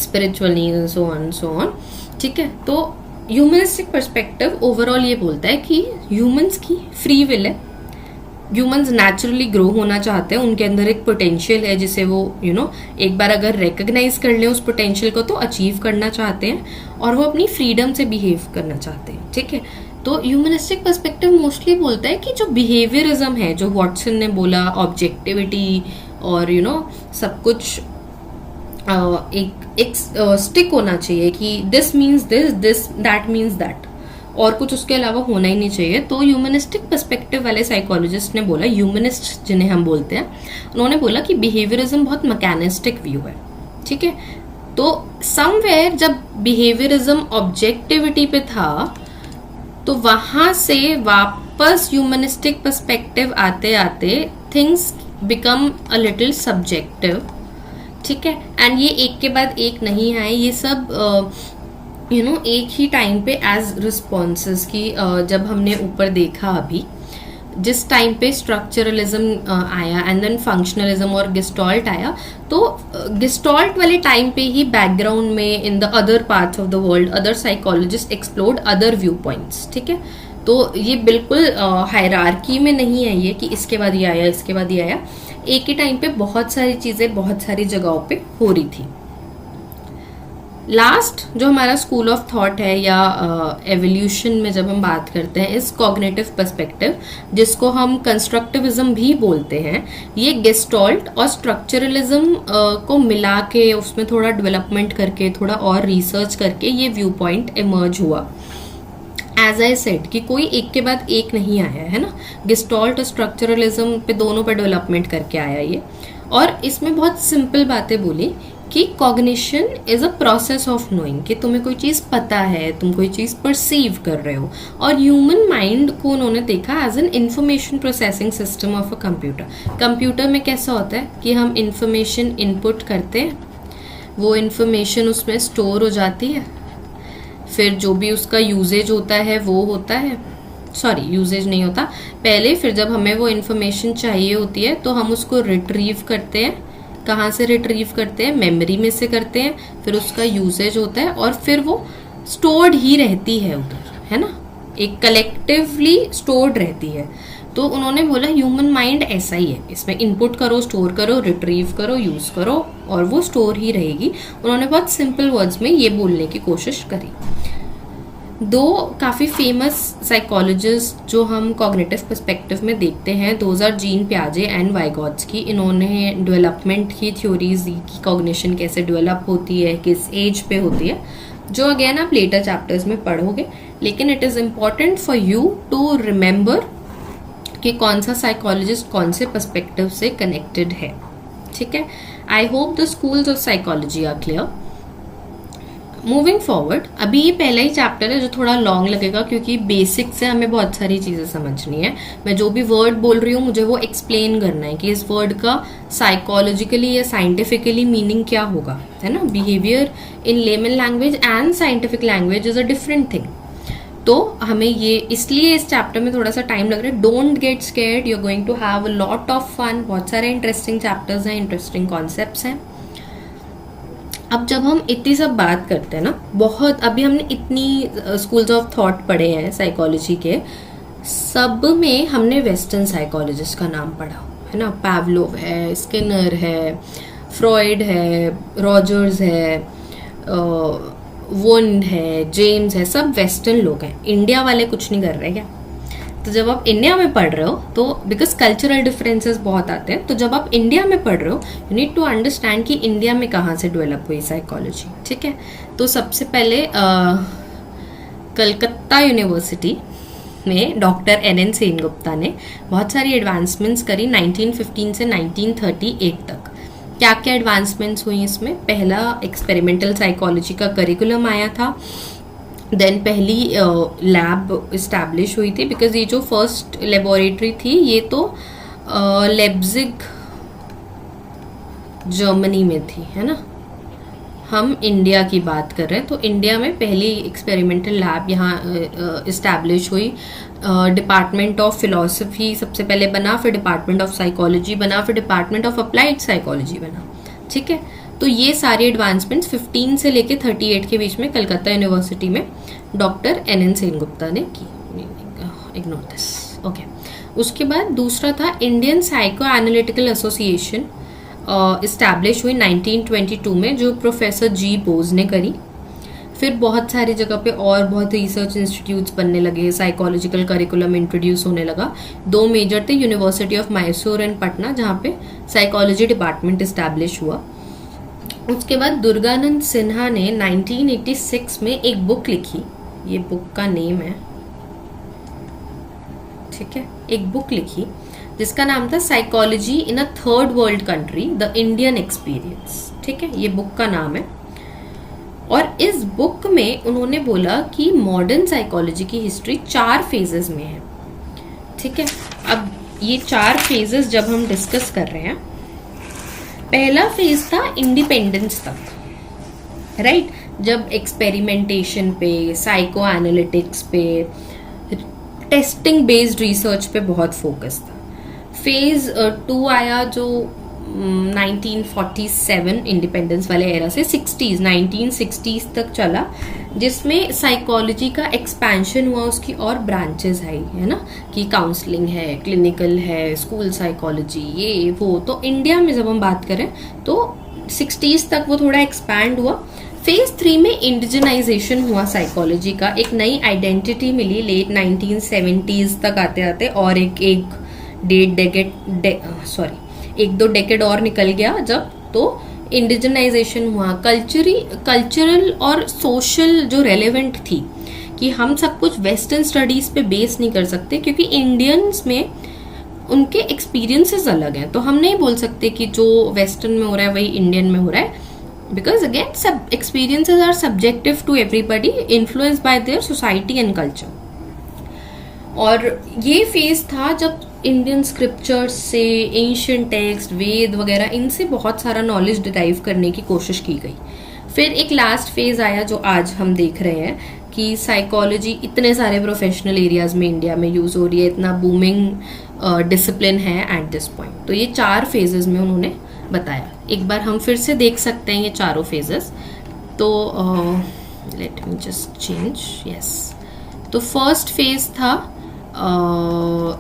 spiritual needs, so on, ठीक है। तो ह्यूमनिस्टिक पर्सपेक्टिव ओवरऑल ये बोलता है कि ह्यूमंस की फ्री विल है, ह्यूमंस नेचुरली ग्रो होना चाहते हैं, उनके अंदर एक पोटेंशियल है जिसे वो एक बार अगर रिकग्नाइज कर लें उस पोटेंशियल को तो अचीव करना चाहते हैं, और वो अपनी फ्रीडम से बिहेव करना चाहते हैं, ठीक है। तो ह्यूमनिस्टिक पर्सपेक्टिव मोस्टली बोलता है कि जो बिहेवियरिज्म है, जो वॉटसन ने बोला ऑब्जेक्टिविटी और सब कुछ एक स्टिक होना चाहिए कि this means this that means that, और कुछ उसके अलावा होना ही नहीं चाहिए। तो ह्यूमनिस्टिक पर्सपेक्टिव वाले साइकोलॉजिस्ट ने बोला, ह्यूमनिस्ट जिन्हें हम बोलते हैं, उन्होंने बोला कि बिहेवियरिज्म बहुत मैकेनिस्टिक व्यू है, ठीक है। तो समवेयर जब बिहेवियरिज्म ऑब्जेक्टिविटी पे था तो वहां से वापस ह्यूमनिस्टिक पर्सपेक्टिव आते आते things become a little subjective, ठीक है। एंड ये एक के बाद एक नहीं आए, ये सब एक ही टाइम पे एज रिस्पॉन्सेस की जब हमने ऊपर देखा अभी, जिस टाइम पे स्ट्रक्चरलिज्म आया एंड देन फंक्शनलिज्म और गेस्टॉल्ट आया, तो गेस्टॉल्ट वाले टाइम पे ही बैकग्राउंड में in the other parts of the world other psychologist explored other view points, ठीक है। तो ये बिल्कुल हायरार्की में नहीं है ये कि इसके बाद ये आया इसके बाद ये आया, एक ही टाइम पे बहुत सारी चीज़ें बहुत सारी जगहों पे हो रही थी। लास्ट जो हमारा स्कूल ऑफ थॉट है या एवोल्यूशन में जब हम बात करते हैं इस कॉग्निटिव पर्सपेक्टिव, जिसको हम कंस्ट्रक्टिविज्म भी बोलते हैं, ये गेस्टॉल्ट और स्ट्रक्चरलिज्म को मिला के उसमें थोड़ा डेवलपमेंट करके थोड़ा और रिसर्च करके ये व्यू पॉइंट इमर्ज हुआ। एज आई सेड कि कोई एक के बाद एक नहीं आया है ना, गेस्टॉल्ट और स्ट्रक्चरलिज्म पे दोनों पे डेवलपमेंट करके आया ये, और इसमें बहुत सिंपल बातें बोली कि cognition is a process of knowing, कि तुम्हें कोई चीज़ पता है, तुम कोई चीज़ परसीव कर रहे हो, और ह्यूमन माइंड को उन्होंने देखा as an information processing system of a computer. Computer में कैसा होता है कि हम इंफॉर्मेशन इनपुट करते हैं, वो इंफॉर्मेशन उसमें स्टोर हो जाती है, फिर जो भी उसका यूजेज होता है वो होता है, सॉरी यूजेज नहीं होता पहले, फिर जब हमें वो इंफॉर्मेशन चाहिए होती है तो हम उसको रिट्रीव करते हैं। कहाँ से रिट्रीव करते हैं? मेमोरी में से करते हैं, फिर उसका यूजेज होता है और फिर वो स्टोर्ड ही रहती है उधर, है ना, एक कलेक्टिवली स्टोर्ड रहती है। तो उन्होंने बोला ह्यूमन माइंड ऐसा ही है, इसमें इनपुट करो, स्टोर करो, रिट्रीव करो, यूज करो और वो स्टोर ही रहेगी। उन्होंने बहुत सिंपल वर्ड्स में ये बोलने की कोशिश करी। दो काफ़ी फेमस साइकोलॉजिस्ट जो हम कॉग्निटिव पर्सपेक्टिव में देखते हैं, दोज आर जीन पियाजे एंड वाइगॉट्स्की। इन्होंने डेवलपमेंट की थ्योरीज दी कि कॉग्निशन कैसे डेवलप होती है, किस एज पे होती है, जो अगेन आप लेटर चैप्टर्स में पढ़ोगे, लेकिन it is important for you to remember कि कौन सा साइकोलॉजिस्ट कौन से पर्सपेक्टिव से कनेक्टेड है। ठीक है, I hope the schools of psychology are clear. Moving forward, अभी ये पहला ही चैप्टर है जो थोड़ा लॉन्ग लगेगा क्योंकि बेसिक से हमें बहुत सारी चीज़ें समझनी है। मैं जो भी वर्ड बोल रही हूँ मुझे वो एक्सप्लेन करना है कि इस वर्ड का साइकोलॉजिकली या साइंटिफिकली मीनिंग क्या होगा, है ना। Behaviour in layman language and scientific language is a different thing. तो हमें ये इसलिए इस चैप्टर में थोड़ा सा टाइम लग रहा है। Don't get scared, you are going to have a lot of fun. बहुत सारे इंटरेस्टिंग चैप्टर्स हैं, इंटरेस्टिंग कॉन्सेप्ट्स हैं। अब जब हम इतनी सब बात करते हैं ना, बहुत अभी हमने इतनी स्कूल्स ऑफ थॉट पढ़े हैं साइकोलॉजी के, सब में हमने वेस्टर्न साइकोलॉजिस्ट का नाम पढ़ा है ना। पावलोव है, स्किनर है, फ्रॉइड है, रॉजर्स है, वुंड है, जेम्स है, सब वेस्टर्न लोग हैं। इंडिया वाले कुछ नहीं कर रहे क्या? तो जब आप इंडिया में पढ़ रहे हो तो बिकॉज कल्चरल डिफरेंसेस बहुत आते हैं, तो जब आप इंडिया में पढ़ रहे हो यू नीड टू अंडरस्टैंड कि इंडिया में कहाँ से डेवलप हुई साइकोलॉजी। ठीक है, तो सबसे पहले कलकत्ता यूनिवर्सिटी में डॉक्टर NN सेनगुप्ता ने बहुत सारी एडवांसमेंट्स करी 1915 से 1938 तक। क्या क्या एडवांसमेंट्स हुई इसमें? पहला एक्सपेरिमेंटल साइकोलॉजी का करिकुलम आया था, देन पहली लैब इस्टेब्लिश हुई थी, बिकॉज ये जो फर्स्ट लेबोरेटरी थी ये तो लेप्जिग जर्मनी में थी, है ना। हम इंडिया की बात कर रहे हैं, तो इंडिया में पहली एक्सपेरिमेंटल लैब यहाँ इस्टेब्लिश हुई। डिपार्टमेंट ऑफ फिलोसफी सबसे पहले बना, फिर डिपार्टमेंट ऑफ साइकोलॉजी बना, फिर डिपार्टमेंट ऑफ अप्लाइड साइकोलॉजी बना। ठीक है, तो ये सारी एडवांसमेंट्स 15 से लेके 38 के बीच में कलकत्ता यूनिवर्सिटी में डॉक्टर NN सेनगुप्ता ने की। Ignore this, okay. उसके बाद दूसरा था Indian psycho analytical association, establish हुई 1922 में, जो प्रोफेसर G. बोज ने करी। फिर बहुत सारी जगह पे और बहुत रिसर्च इंस्टीट्यूट्स बनने लगे, साइकोलॉजिकल करिकुलम इंट्रोड्यूस होने लगा। दो मेजर थे, university of Mysore and Patna, जहाँ पे साइकोलॉजी डिपार्टमेंट इस्टेब्लिश हुआ। उसके बाद दुर्गानंद सिन्हा ने 1986 में एक बुक लिखी, ये बुक का नेम है, ठीक है, एक बुक लिखी जिसका नाम था psychology in a third world country, the Indian experience. ठीक है, ये बुक का नाम है। और इस बुक में उन्होंने बोला कि मॉडर्न साइकोलॉजी की हिस्ट्री 4 फेजेस में है। ठीक है, अब ये 4 फेजेस जब हम डिस्कस कर रहे हैं, पहला फेज था इंडिपेंडेंस तक, राइट, जब एक्सपेरिमेंटेशन पे, साइको एनालिटिक्स पे, टेस्टिंग बेस्ड रिसर्च पे बहुत फोकस था। फेज 2 आया जो 1947 इंडिपेंडेंस वाले एरा से 1960s तक चला, जिसमें साइकोलॉजी का एक्सपेंशन हुआ, उसकी और ब्रांचेस आई, है ना, कि काउंसलिंग है, क्लिनिकल है, स्कूल साइकोलॉजी, ये वो। तो इंडिया में जब हम बात करें तो 60s तक वो थोड़ा एक्सपैंड हुआ। फेज 3 में इंडिजनाइजेशन हुआ साइकोलॉजी का, एक नई आइडेंटिटी मिली लेट 1970s तक आते आते, और एक दो डेकेड और निकल गया जब तो इंडिजनाइजेशन हुआ। कल्चरल और सोशल जो रेलेवेंट थी कि हम सब कुछ वेस्टर्न स्टडीज पे बेस नहीं कर सकते, क्योंकि इंडियंस में उनके एक्सपीरियंसेस अलग हैं। तो हम नहीं बोल सकते कि जो वेस्टर्न में हो रहा है वही इंडियन में हो रहा है, बिकॉज अगेन सब experiences are subjective to everybody, influenced by their society and culture. और ये फेज था जब इंडियन स्क्रिप्चर्स से, एंशियंट टेक्स्ट, वेद वगैरह, इनसे बहुत सारा नॉलेज डिराइव करने की कोशिश की गई। फिर एक लास्ट फेज आया जो आज हम देख रहे हैं कि साइकोलॉजी इतने सारे प्रोफेशनल एरियाज में इंडिया में यूज हो रही है, इतना बूमिंग डिसिप्लिन है एट दिस पॉइंट। तो ये 4 फेजेस में उन्होंने बताया। एक बार हम फिर से देख सकते हैं ये चारों फेजेस। तो let me just change, yes. तो फर्स्ट फेज था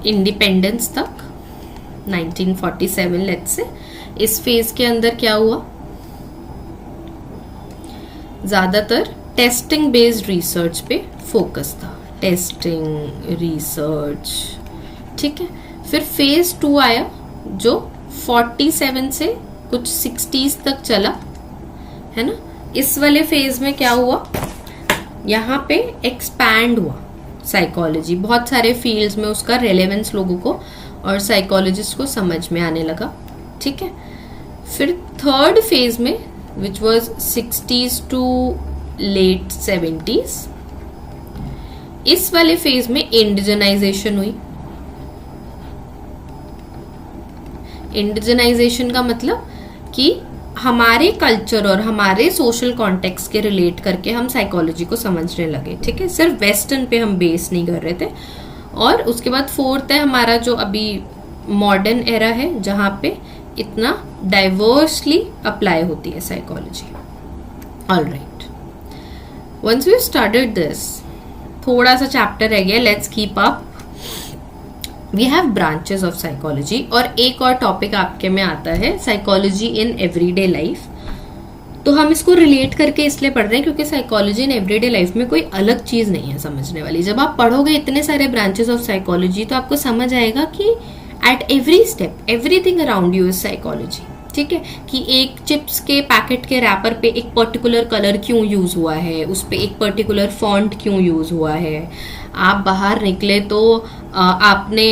इंडिपेंडेंस तक 1947 लेट्स से। इस फेज के अंदर क्या हुआ, ज्यादातर टेस्टिंग बेस्ड रिसर्च पे फोकस था, टेस्टिंग रिसर्च, ठीक है। फिर फेज 2 आया जो 47 से कुछ 60s तक चला, है ना। इस वाले फेज में क्या हुआ, यहाँ पे एक्सपैंड हुआ साइकोलॉजी, बहुत सारे फील्ड्स में उसका रेलेवेंस लोगों को और साइकोलॉजिस्ट को समझ में आने लगा, ठीक है। फिर थर्ड फेज में which was 60s to late 70s, इस वाले फेज में इंडिजनाइजेशन हुई। इंडिजनाइजेशन का मतलब कि हमारे कल्चर और हमारे सोशल कॉन्टेक्स्ट के रिलेट करके हम साइकोलॉजी को समझने लगे, ठीक है। सिर्फ वेस्टर्न पे हम बेस नहीं कर रहे थे। और उसके बाद फोर्थ है हमारा जो अभी मॉडर्न एरा है, जहाँ पे इतना डाइवर्सली अप्लाई होती है psychology. Alright, once we started this, थोड़ा सा चैप्टर रह गया, let's keep up. We have branches of psychology, और एक और टॉपिक आपके में आता है साइकोलॉजी इन एवरीडे लाइफ। तो हम इसको रिलेट करके इसलिए पढ़ रहे हैं क्योंकि साइकोलॉजी इन एवरीडे लाइफ में कोई अलग चीज नहीं है समझने वाली। जब आप पढ़ोगे इतने सारे ब्रांचेस ऑफ साइकोलॉजी तो आपको समझ आएगा कि at every step everything around you is psychology, ठीक है। कि एक चिप्स के पैकेट के रैपर पे एक पर्टिकुलर कलर क्यों यूज हुआ है, उस पे एक पर्टिकुलर फॉन्ट क्यों यूज हुआ है। आप बाहर निकले तो आपने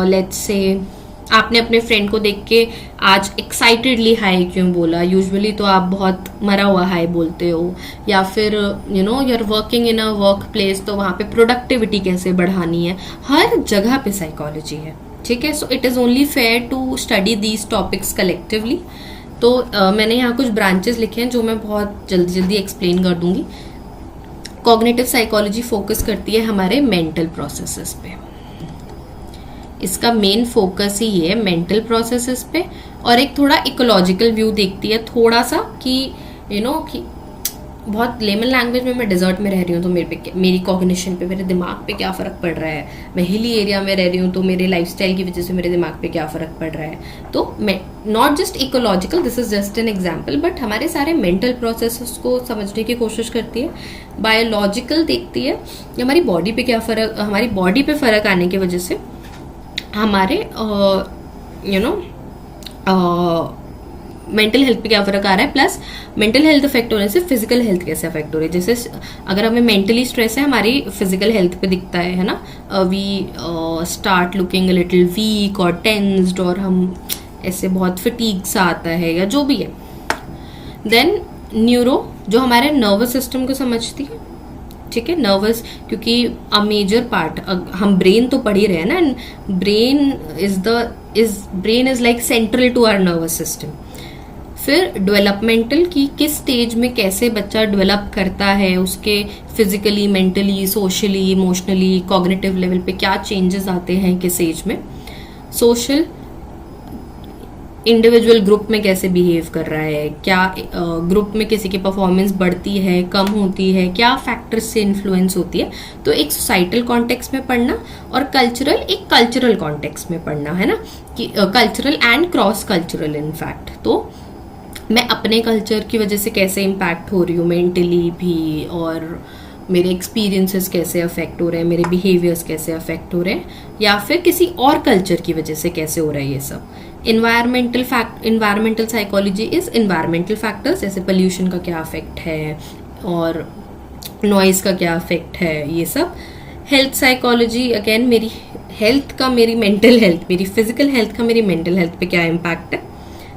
लेट्स से आपने अपने फ्रेंड को देख के आज एक्साइटेडली हाई क्यों बोला। यूजुअली तो आप बहुत मरा हुआ हाई बोलते हो। या फिर you are working in a workplace, तो वहाँ पे प्रोडक्टिविटी कैसे बढ़ानी है। हर जगह पे साइकोलॉजी है, ठीक है। So it is only fair to study these topics collectively. तो मैंने यहाँ कुछ ब्रांचेस लिखे हैं जो मैं बहुत जल्दी जल्दी एक्सप्लेन कर दूंगी। कॉग्निटिव साइकोलॉजी फोकस करती है हमारे मेंटल प्रोसेसेस पे, इसका मेन फोकस ही है मेंटल प्रोसेसेस पे। और एक थोड़ा इकोलॉजिकल व्यू देखती है थोड़ा सा कि कि बहुत लेमन लैंग्वेज में मैं डेजर्ट में रह रही हूँ तो मेरी कॉग्निशन पे, मेरे दिमाग पे क्या फ़र्क पड़ रहा है। मैं हिली एरिया में रह रही हूँ तो मेरे लाइफस्टाइल की वजह से मेरे दिमाग पे क्या फ़र्क पड़ रहा है। तो मैं not just ecological, this is just an example, but हमारे सारे मेंटल प्रोसेस को समझने की कोशिश करती है। बायोलॉजिकल देखती है कि हमारी बॉडी पे क्या फ़र्क, हमारी बॉडी पे फ़र्क आने की वजह से हमारे मेंटल हेल्थ पे क्या फर्क आ रहा है, प्लस मेंटल हेल्थ अफेक्ट होने से फिजिकल हेल्थ कैसे अफेक्ट हो रही है। जैसे अगर हमें मेंटली स्ट्रेस है, हमारी फिजिकल हेल्थ पे दिखता है ना। We start looking a little weak और टेंस्ड, और हम ऐसे बहुत फटीग सा आता है या जो भी है। देन न्यूरो जो हमारे नर्वस सिस्टम को समझती है, ठीक है। नर्वस क्योंकि अ मेजर पार्ट, हम ब्रेन तो पढ़ ही रहे हैं ना। Brain is like central to our nervous system. फिर डेवलपमेंटल की किस स्टेज में कैसे बच्चा डेवलप करता है, उसके physically, mentally, socially, emotionally, cognitive level पे क्या चेंजेस आते हैं किस एज में। सोशल, इंडिविजुअल ग्रुप में कैसे बिहेव कर रहा है, क्या ग्रुप में किसी की परफॉर्मेंस बढ़ती है, कम होती है, क्या फैक्टर्स से इन्फ्लुएंस होती है। तो एक सोसाइटल कॉन्टेक्स्ट में पढ़ना, और कल्चरल एक कल्चरल कॉन्टेक्स्ट में पढ़ना, है ना, कि cultural and cross cultural in fact. तो मैं अपने कल्चर की वजह से कैसे इम्पैक्ट हो रही हूँ मेंटली भी, और मेरे एक्सपीरियंसेस कैसे अफेक्ट हो रहे हैं, मेरे बिहेवियर्स कैसे अफेक्ट हो रहे हैं, या फिर किसी और कल्चर की वजह से कैसे हो रहा है ये सब। Environmental psychology is environmental factors, जैसे पोल्यूशन का क्या अफेक्ट है और नॉइज का क्या अफेक्ट है, ये सब। हेल्थ साइकोलॉजी अगेन मेरी हेल्थ का, मेरी मेंटल हेल्थ, मेरी फिजिकल हेल्थ का मेरी मेंटल हेल्थ पे क्या इम्पैक्ट है,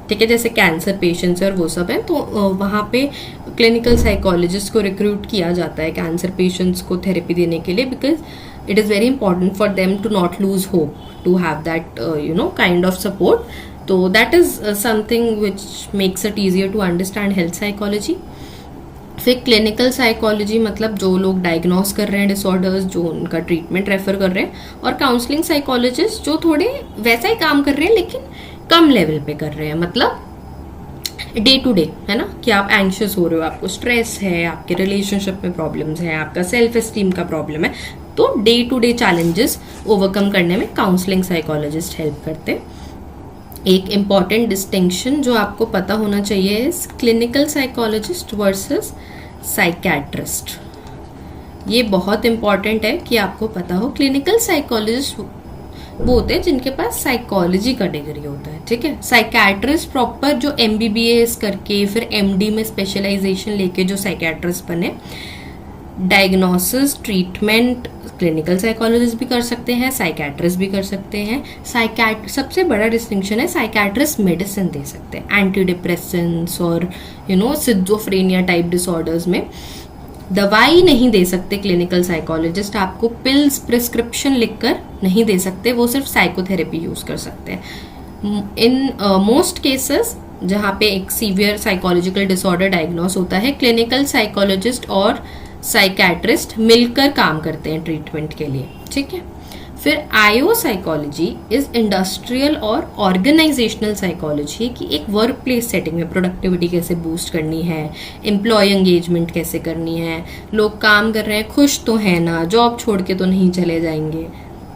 ठीक है। जैसे कैंसर पेशेंट्स और वो सब है, तो वहाँ पे क्लिनिकल साइकोलॉजिस्ट को रिक्रूट किया जाता है कैंसर पेशेंट्स को थेरेपी देने के लिए, because it is very important for them to not lose hope, to have that kind of support. तो that is something which makes it easier to understand health psychology. फिर क्लिनिकल साइकोलॉजी मतलब जो लोग डायग्नोस कर रहे हैं डिसऑर्डर्स, जो उनका ट्रीटमेंट रेफर कर रहे हैं। और काउंसलिंग साइकोलॉजिस्ट जो थोड़े वैसा ही काम कर रहे हैं लेकिन कम लेवल पे कर रहे हैं, मतलब डे टू डे, है ना, कि आप एंशियस हो रहे हो, आपको स्ट्रेस है, आपके रिलेशनशिप में प्रॉब्लम्स हैं, आपका सेल्फ एस्टीम का प्रॉब्लम है, तो day to day challenges overcome करने में काउंसलिंग साइकोलॉजिस्ट हेल्प करते हैं। एक इम्पॉर्टेंट डिस्टिंक्शन जो आपको पता होना चाहिए is clinical psychologist versus psychiatrist. ये बहुत इम्पॉर्टेंट है कि आपको पता हो। क्लिनिकल साइकोलॉजिस्ट वो होते हैं जिनके पास साइकोलॉजी का डिग्री होता है, ठीक है। साइकेट्रिस्ट प्रॉपर जो MBBS करके फिर MD में स्पेशलाइजेशन लेके जो साइकेट्रिस्ट बने। डायग्नोसिस ट्रीटमेंट क्लिनिकल साइकोलॉजिस्ट भी कर सकते हैं, साइकेट्रिस्ट भी कर सकते हैं। सबसे बड़ा डिस्टिंक्शन है साइकेट्रिस्ट मेडिसिन दे सकते हैं, एंटी डिप्रेसेंट्स और सिजोफ्रेनिया टाइप डिसऑर्डर्स में। दवाई नहीं दे सकते क्लिनिकल साइकोलॉजिस्ट, आपको पिल्स प्रिस्क्रिप्शन लिखकर नहीं दे सकते, वो सिर्फ साइकोथेरेपी यूज कर सकते हैं। इन मोस्ट केसेस जहाँ पे एक सीवियर साइकोलॉजिकल डिसऑर्डर डायग्नोस होता है, क्लिनिकल साइकोलॉजिस्ट और साइकेट्रिस्ट मिलकर काम करते हैं ट्रीटमेंट के लिए, ठीक है। फिर IO साइकोलॉजी इज इंडस्ट्रियल और ऑर्गेनाइजेशनल साइकोलॉजी कि एक वर्क प्लेस सेटिंग में प्रोडक्टिविटी कैसे बूस्ट करनी है, एम्प्लॉय एंगेजमेंट कैसे करनी है, लोग काम कर रहे हैं खुश तो है ना, जॉब छोड़ के तो नहीं चले जाएंगे।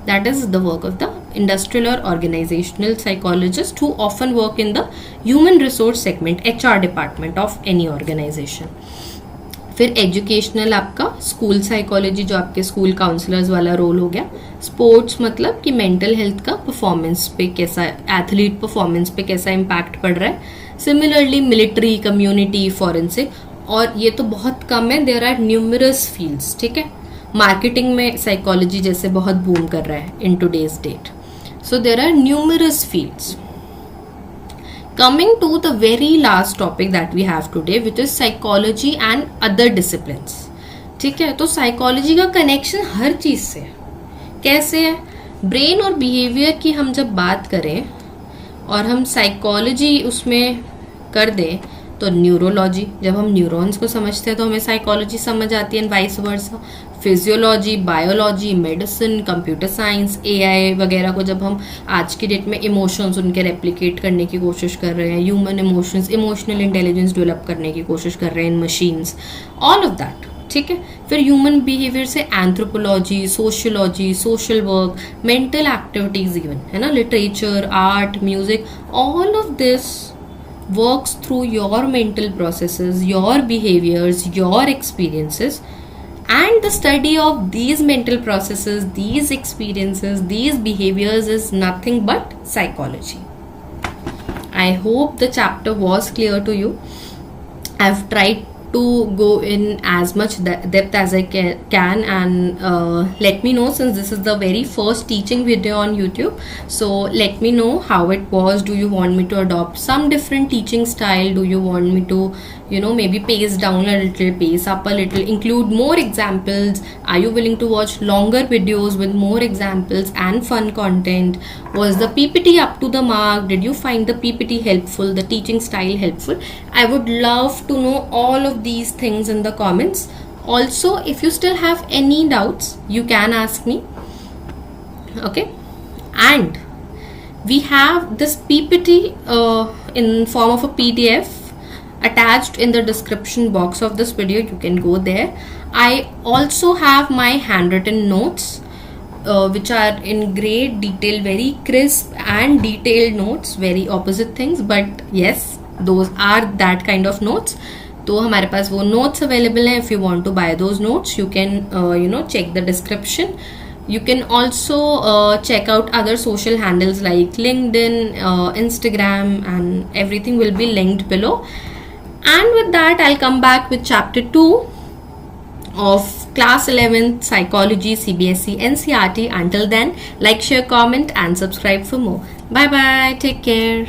That is the work of the industrial और organisational psychologist who often work in the human resource segment HR department of any organisation. फिर एजुकेशनल आपका स्कूल साइकोलॉजी जो आपके स्कूल काउंसलर्स वाला रोल हो गया। स्पोर्ट्स मतलब कि मेंटल हेल्थ का परफॉर्मेंस पे कैसा, एथलीट परफॉर्मेंस पे कैसा इम्पैक्ट पड़ रहा है। सिमिलरली मिलिट्री, कम्युनिटी, फॉरेंसिक, और ये तो बहुत कम है, देयर आर न्यूमरस फील्ड्स, ठीक है। मार्केटिंग में साइकोलॉजी जैसे बहुत बूम कर रहा है in today's date, so there are numerous fields. Coming to the very last topic that we have today, which is psychology and other disciplines. ठीक है, तो साइकोलॉजी का कनेक्शन हर चीज से है। कैसे है? ब्रेन और बिहेवियर की हम जब बात करें और हम साइकोलॉजी उसमें कर दें तो न्यूरोलॉजी, जब हम न्यूरॉन्स को समझते हैं तो हमें साइकोलॉजी समझ आती है, and vice versa. Physiology, biology, medicine, computer science, AI वगैरह को जब हम आज की डेट में इमोशंस उनके रेप्लिकेट करने की कोशिश कर रहे हैं, human emotions, emotional intelligence develop करने की कोशिश कर रहे हैं इन मशीन्स, ऑल ऑफ दैट, ठीक है। फिर ह्यूमन बिहेवियर से anthropology, sociology, social work, mental activities even, है ना, literature, art, music, all of this works through your mental processes, your behaviors, your experiences, and the study of these mental processes, these experiences, these behaviors is nothing but psychology. I hope the chapter was clear to you. I've tried to go in as much depth as I can, and let me know, since this is the very first teaching video on YouTube, so let me know how it was. Do you want me to adopt some different teaching style? Do you want me to, maybe pace down a little, pace up a little, include more examples? Are you willing to watch longer videos with more examples and fun content? Was the PPT up to the mark? Did you find the PPT helpful, the teaching style helpful? I would love to know all of these things in the comments. Also, if you still have any doubts, you can ask me. Okay, and we have this PPT in form of a PDF attached in the description box of this video. You can go there. I also have my handwritten notes, which are in great detail, very crisp and detailed notes, very opposite things, but yes, those are that kind of notes. तो हमारे पास वो notes available हैं. If you want to buy those notes, you can check the description. You can also check out other social handles like LinkedIn, Instagram, and everything will be linked below. And with that, I'll come back with chapter 2 of class 11th psychology, CBSE, NCERT. Until then, like, share, comment, and subscribe for more. Bye bye. Take care.